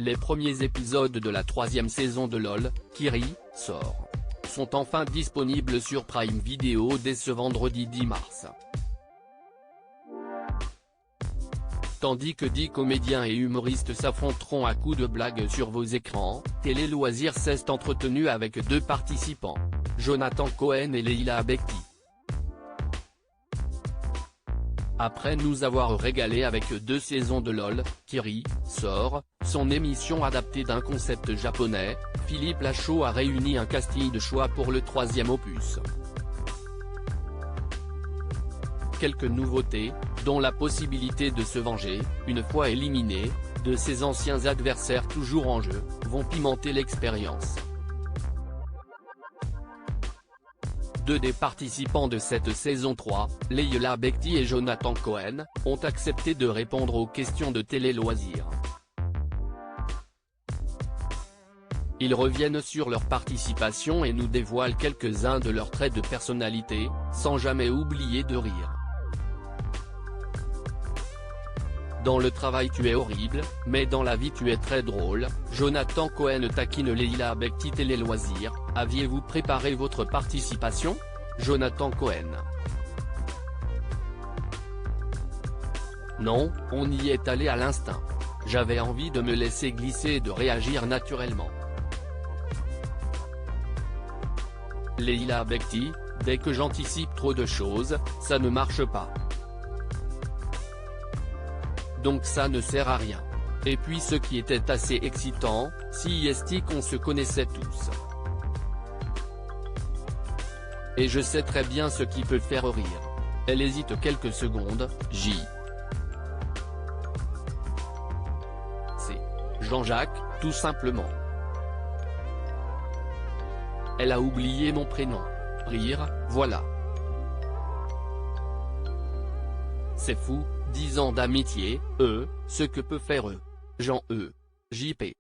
Les premiers épisodes de la 3e saison de LOL, qui rit, sort, sont enfin disponibles sur Prime Video dès ce vendredi 10 mars. Tandis que 10 comédiens et humoristes s'affronteront à coups de blagues sur vos écrans, Télé Loisirs s'est entretenu avec 2 participants, Jonathan Cohen et Leila Bekti. Après nous avoir régalé avec 2 saisons de LOL, qui rit, sort, son émission adaptée d'un concept japonais, Philippe Lachaud a réuni un casting de choix pour le 3e opus. Quelques nouveautés, dont la possibilité de se venger, une fois éliminé, de ses anciens adversaires toujours en jeu, vont pimenter l'expérience. 2 des participants de cette saison 3, Leila Bekti et Jonathan Cohen, ont accepté de répondre aux questions de Télé Loisirs. Ils reviennent sur leur participation et nous dévoilent quelques-uns de leurs traits de personnalité, sans jamais oublier de rire. Dans le travail tu es horrible, mais dans la vie tu es très drôle, Jonathan Cohen taquine Leila Bekti. Télé Loisirs, aviez-vous préparé votre participation? Jonathan Cohen: Non, on y est allé à l'instinct. J'avais envie de me laisser glisser et de réagir naturellement. Leila Bekti: Dès que j'anticipe trop de choses, ça ne marche pas. Donc ça ne sert à rien. Et puis ce qui était assez excitant, si est qu'on se connaissait tous. Et je sais très bien ce qui peut faire rire. Elle hésite quelques secondes, C'est Jean-Jacques, tout simplement. Elle a oublié mon prénom. Rire, voilà. C'est fou, 10 ans d'amitié, ce que peut faire Jean JP.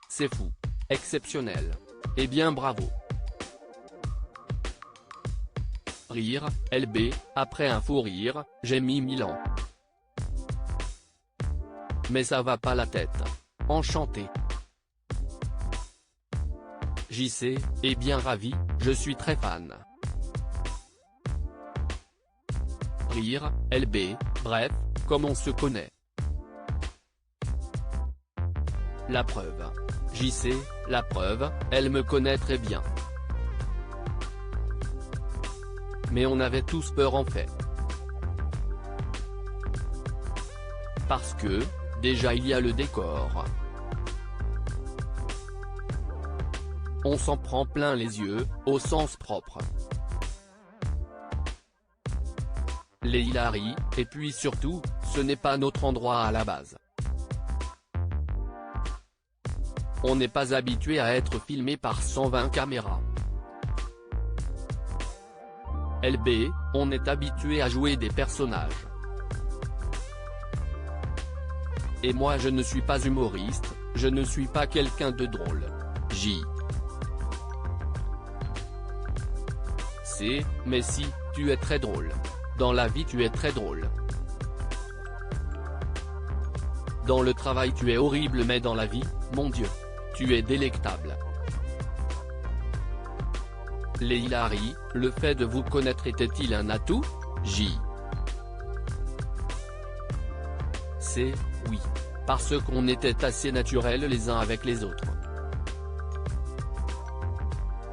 C'est fou. Exceptionnel. Eh bien bravo. Rire, LB, après un fou rire, j'ai mis 1000 ans. Mais ça va pas la tête. Enchanté. JC, eh bien ravi, je suis très fan. Rire, LB, bref, comme on se connaît. La preuve. JC, la preuve, elle me connaît très bien. Mais on avait tous peur en fait. Parce que, déjà il y a le décor. On s'en prend plein les yeux, au sens propre. Leila rit, et puis surtout, ce n'est pas notre endroit à la base. On n'est pas habitué à être filmé par 120 caméras. LB, on est habitué à jouer des personnages. Et moi je ne suis pas humoriste, je ne suis pas quelqu'un de drôle. Mais si, tu es très drôle. Dans la vie tu es très drôle. Dans le travail tu es horrible mais dans la vie, mon Dieu, tu es délectable. Leila rit, le fait de vous connaître était-il un atout? C'est, oui. Parce qu'on était assez naturels les uns avec les autres.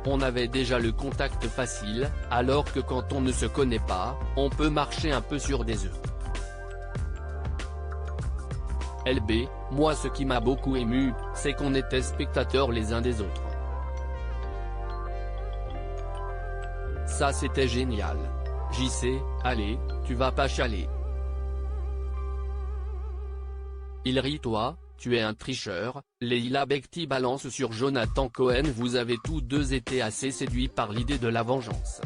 On avait déjà le contact facile, alors que quand on ne se connaît pas, on peut marcher un peu sur des œufs. LB, moi ce qui m'a beaucoup ému, c'est qu'on était spectateurs les uns des autres. Ça c'était génial. JC, allez, tu vas pas chialer. Il rit toi, tu es un tricheur, Leila Bekti balance sur Jonathan Cohen. Vous avez tous deux été assez séduits par l'idée de la vengeance.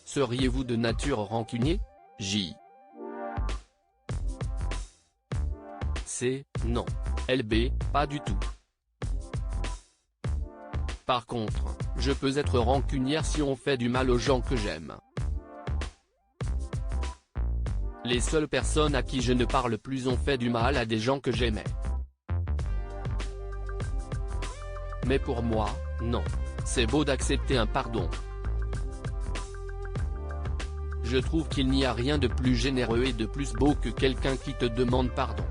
Seriez-vous de nature rancunier? C'est, non. LB, pas du tout. Par contre, je peux être rancunière si on fait du mal aux gens que j'aime. Les seules personnes à qui je ne parle plus ont fait du mal à des gens que j'aimais. Mais pour moi, non. C'est beau d'accepter un pardon. Je trouve qu'il n'y a rien de plus généreux et de plus beau que quelqu'un qui te demande pardon.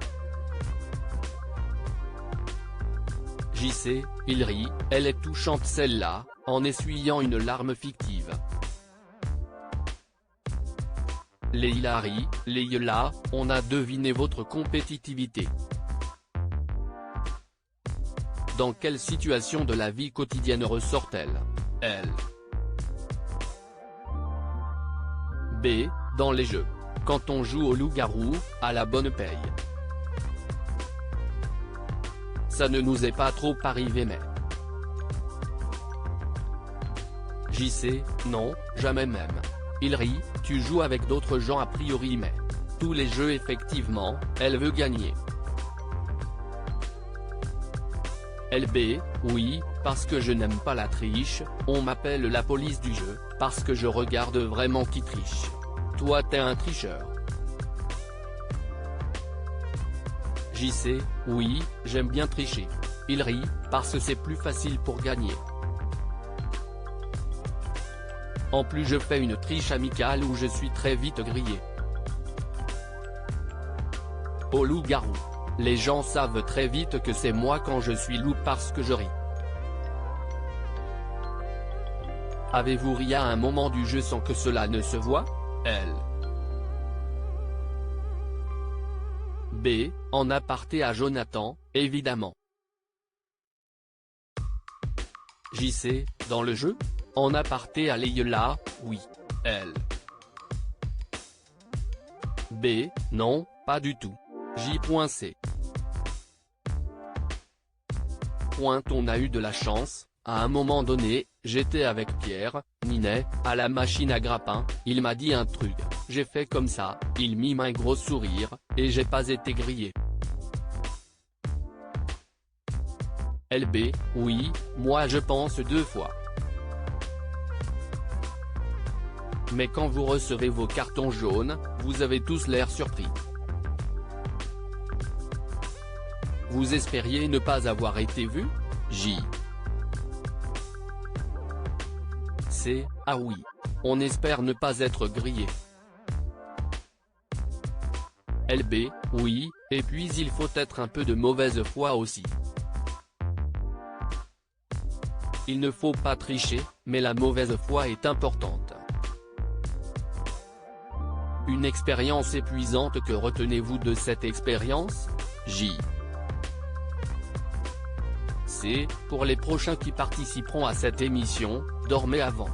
JC, il rit, elle est touchante celle-là, en essuyant une larme fictive. Leïla, on a deviné votre compétitivité. Dans quelle situation de la vie quotidienne ressort-elle, elle? B. Dans les jeux. Quand on joue au loup-garou, à la bonne paye. Ça ne nous est pas trop arrivé mais. JC, non, jamais même. Il rit, tu joues avec d'autres gens a priori mais. Tous les jeux effectivement, elle veut gagner. LB, oui, parce que je n'aime pas la triche, on m'appelle la police du jeu, parce que je regarde vraiment qui triche. Toi t'es un tricheur. JC, oui, j'aime bien tricher. Il rit, parce que c'est plus facile pour gagner. En plus je fais une triche amicale où je suis très vite grillé. Au loup-garou. Les gens savent très vite que c'est moi quand je suis loup parce que je ris. Avez-vous ri à un moment du jeu sans que cela ne se voie, elle? B. En aparté à Jonathan, évidemment. JC, dans le jeu? En aparté à Leïla, oui, elle. B. Non, pas du tout. J.C. On a eu de la chance, à un moment donné, j'étais avec Pierre, Ninet, à la machine à grappin, il m'a dit un truc, j'ai fait comme ça, il mime un gros sourire, et j'ai pas été grillé. LB, oui, moi je pense 2 fois. Mais quand vous recevez vos cartons jaunes, vous avez tous l'air surpris. Vous espériez ne pas avoir été vu, J. C. Ah oui. On espère ne pas être grillé. LB, oui, et puis il faut être un peu de mauvaise foi aussi. Il ne faut pas tricher, mais la mauvaise foi est importante. Une expérience épuisante, que retenez-vous de cette expérience, J. C. Pour les prochains qui participeront à cette émission, dormez avant.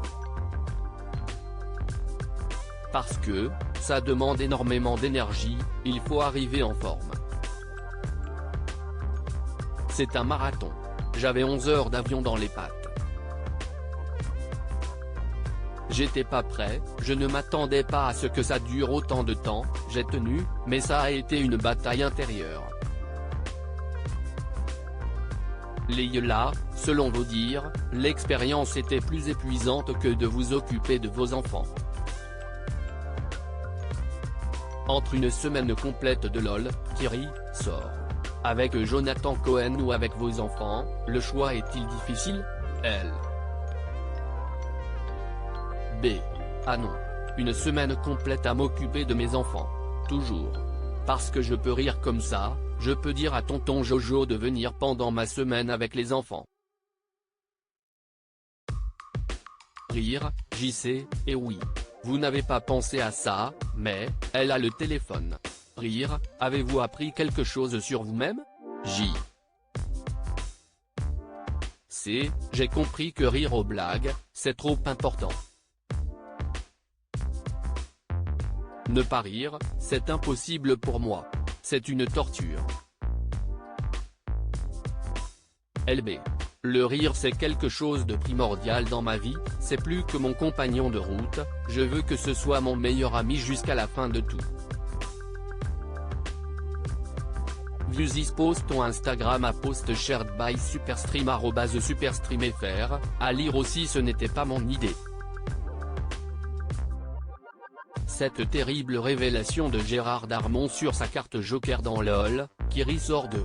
Parce que, ça demande énormément d'énergie, il faut arriver en forme. C'est un marathon. J'avais 11 heures d'avion dans les pattes. J'étais pas prêt, je ne m'attendais pas à ce que ça dure autant de temps, j'ai tenu, mais ça a été une bataille intérieure. Leïla, selon vos dires, l'expérience était plus épuisante que de vous occuper de vos enfants. Entre une semaine complète de LOL, Thierry, sort. Avec Jonathan Cohen ou avec vos enfants, le choix est-il difficile, elle? B. Ah non. Une semaine complète à m'occuper de mes enfants. Toujours. Parce que je peux rire comme ça, je peux dire à tonton Jojo de venir pendant ma semaine avec les enfants. Rire, JC, et oui. Vous n'avez pas pensé à ça, mais, elle a le téléphone. Rire, avez-vous appris quelque chose sur vous-même, J. C. J'ai compris que rire aux blagues, c'est trop important. Ne pas rire, c'est impossible pour moi. C'est une torture. LB. Le rire c'est quelque chose de primordial dans ma vie, c'est plus que mon compagnon de route, je veux que ce soit mon meilleur ami jusqu'à la fin de tout. Vuesis post ton Instagram à post shared by Superstream @superstreamfr, à lire aussi ce n'était pas mon idée. Cette terrible révélation de Gérard Darmon sur sa carte Joker dans LOL, Kiri sort de